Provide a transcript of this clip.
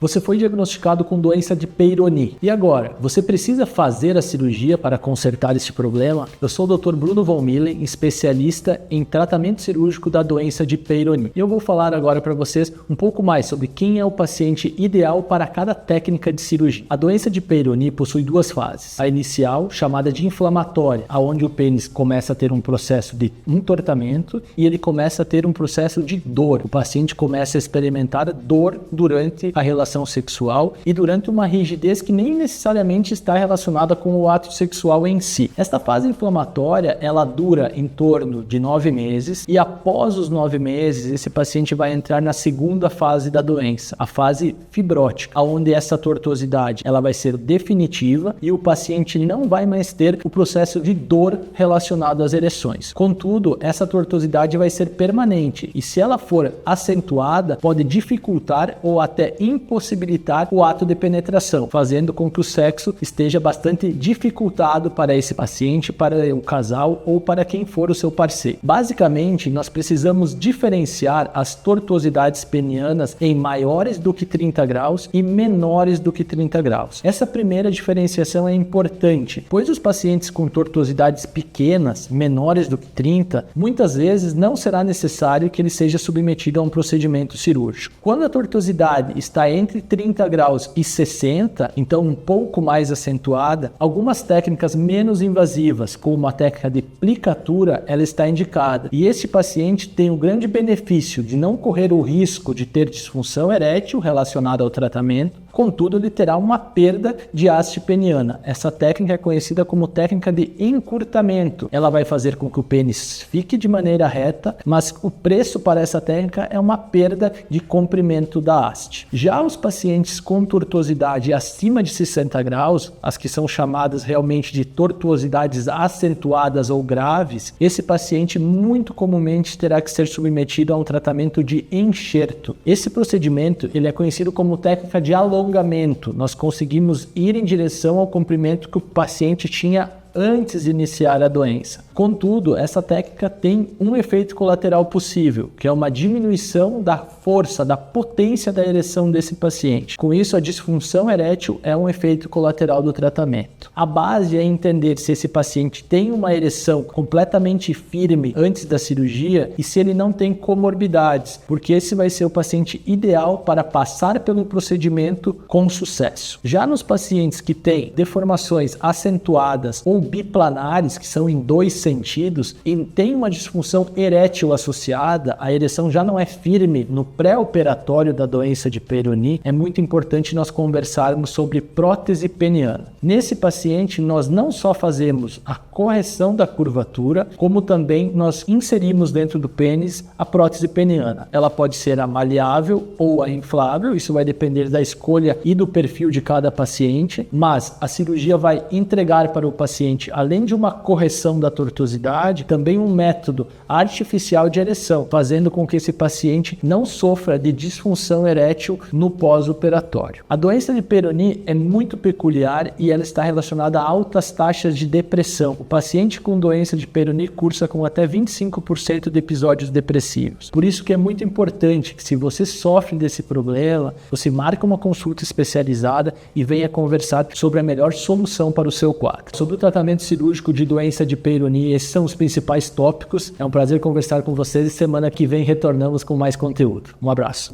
Você foi diagnosticado com doença de Peyronie. E agora? Você precisa fazer a cirurgia para consertar este problema? Eu sou o Dr. Bruno Von Millen, especialista em tratamento cirúrgico da doença de Peyronie. E eu vou falar agora para vocês um pouco mais sobre quem é o paciente ideal para cada técnica de cirurgia. A doença de Peyronie possui duas fases. A inicial, chamada de inflamatória, onde o pênis começa a ter um processo de entortamento e ele começa a ter um processo de dor. O paciente começa a experimentar dor durante a relação sexual e durante uma rigidez que nem necessariamente está relacionada com o ato sexual em si. Esta fase inflamatória, ela dura em torno de 9 meses e após os 9 meses, esse paciente vai entrar na segunda fase da doença, a fase fibrótica, onde essa tortuosidade ela vai ser definitiva e o paciente não vai mais ter o processo de dor relacionado às ereções. Contudo, essa tortuosidade vai ser permanente e se ela for acentuada, pode dificultar ou até impossibilitar o ato de penetração, fazendo com que o sexo esteja bastante dificultado para esse paciente, para o casal ou para quem for o seu parceiro. Basicamente, nós precisamos diferenciar as tortuosidades penianas em maiores do que 30 graus e menores do que 30 graus. Essa primeira diferenciação é importante, pois os pacientes com tortuosidades pequenas, menores do que 30, muitas vezes não será necessário que ele seja submetido a um procedimento cirúrgico. Quando a tortuosidade está entre 30 graus e 60, então um pouco mais acentuada, algumas técnicas menos invasivas, como a técnica de plicatura, ela está indicada. E este paciente tem o grande benefício de não correr o risco de ter disfunção erétil relacionada ao tratamento. Contudo, ele terá uma perda de haste peniana. Essa técnica é conhecida como técnica de encurtamento. Ela vai fazer com que o pênis fique de maneira reta, mas o preço para essa técnica é uma perda de comprimento da haste. Já os pacientes com tortuosidade acima de 60 graus, as que são chamadas realmente de tortuosidades acentuadas ou graves, esse paciente muito comumente terá que ser submetido a um tratamento de enxerto. Esse procedimento ele é conhecido como técnica de alongamento. Nós conseguimos ir em direção ao comprimento que o paciente tinha antes de iniciar a doença. Contudo, essa técnica tem um efeito colateral possível, que é uma diminuição da força, da potência da ereção desse paciente. Com isso, a disfunção erétil é um efeito colateral do tratamento. A base é entender se esse paciente tem uma ereção completamente firme antes da cirurgia e se ele não tem comorbidades, porque esse vai ser o paciente ideal para passar pelo procedimento com sucesso. Já nos pacientes que têm deformações acentuadas ou biplanares, que são em 2 sentidos, e tem uma disfunção erétil associada, a ereção já não é firme no pré-operatório da doença de Peyronie, é muito importante nós conversarmos sobre prótese peniana. Nesse paciente, nós não só fazemos a correção da curvatura, como também nós inserimos dentro do pênis a prótese peniana. Ela pode ser a maleável ou a inflável, isso vai depender da escolha e do perfil de cada paciente, mas a cirurgia vai entregar para o paciente, além de uma correção da tortuosidade, também um método artificial de ereção, fazendo com que esse paciente não sofra de disfunção erétil no pós-operatório. A doença de Peyronie é muito peculiar e ela está relacionada a altas taxas de depressão. O paciente com doença de Peyronie cursa com até 25% de episódios depressivos. Por isso que é muito importante que, se você sofre desse problema, você marque uma consulta especializada e venha conversar sobre a melhor solução para o seu quadro. Sobre o tratamento cirúrgico de doença de Peyronie, esses são os principais tópicos. É um prazer conversar com vocês e semana que vem retornamos com mais conteúdo. Um abraço.